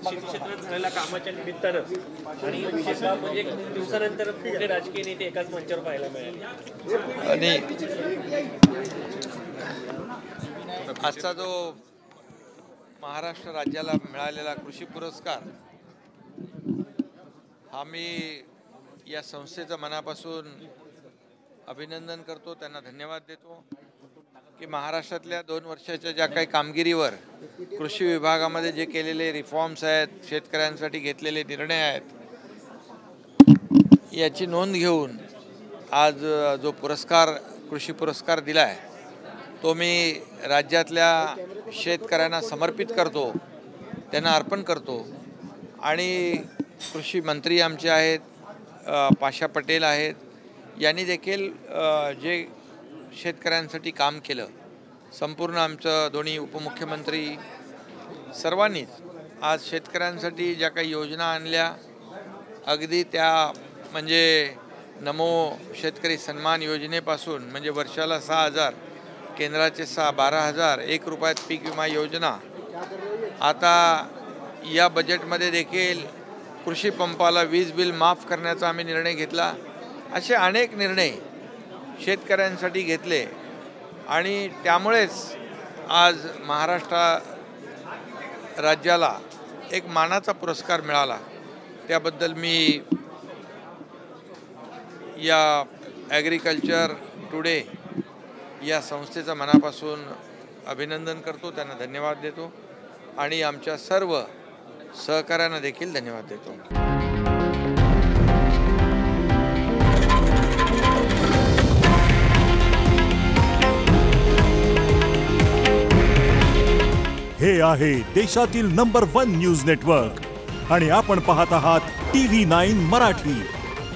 शेती क्षेत्रात झालेल्या कामाच्या निमित्तानं आणि विशेषतः म्हणजे दिवसानंतर मोठे राजकीय नेते एकाच मंचावर पाहायला मिळाले। आणि आजचा जो महाराष्ट्र राज्याला मिळालेला कृषी पुरस्कार हा मी या संस्थेचं मनापासून अभिनंदन करतो, त्यांना धन्यवाद देतो की महाराष्ट्रातल्या 2 वर्षाच्या ज्या काही कामगिरीवर कृषी विभागामध्ये जे केलेले रिफॉर्म्स आहेत, शेतकऱ्यांसाठी घेतलेले निर्णय आहेत, याची नोंद घेऊन आज जो पुरस्कार कृषी पुरस्कार दिला आहे तो मी राज्यातल्या शेतकऱ्यांना समर्पित करतो, त्यांना अर्पण करतो। आणि कृषी मंत्री आमचे आहेत पाशा पटेल आहेत, यांनी देखील जे शेतकऱ्यांसाठी काम केलं, संपूर्ण आमचं दोन्ही उपमुख्यमंत्री सर्वांनीच आज शेतकऱ्यांसाठी ज्या काही योजना आणल्या, अगदी त्या म्हणजे नमो शेतकरी सन्मान योजनेपासून म्हणजे वर्षाला 6,000, केंद्राचे 12,000, 1 रुपयात पीक विमा योजना, आता या बजेटमध्ये देखील कृषी पंपाला वीज बिल माफ करण्याचा आम्ही निर्णय घेतला। असे अनेक निर्णय शेतकऱ्यांसाठी घेतले आणि त्यामुळेच आज महाराष्ट्र राज्याला एक मानाचा पुरस्कार मिळाला। त्याबद्दल मी या ॲग्रिकल्चर टुडे या संस्थेचं मनापासून अभिनंदन करतो, त्यांना धन्यवाद देतो आणि आमच्या सर्व सहकाऱ्यांना देखील धन्यवाद देतो। हे आहे देशातील नंबर 1 न्यूज नेटवर्क आणि आपण पाहत आहात TV9 मराठी।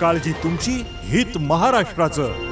काळजी तुमची, हित महाराष्ट्राचं।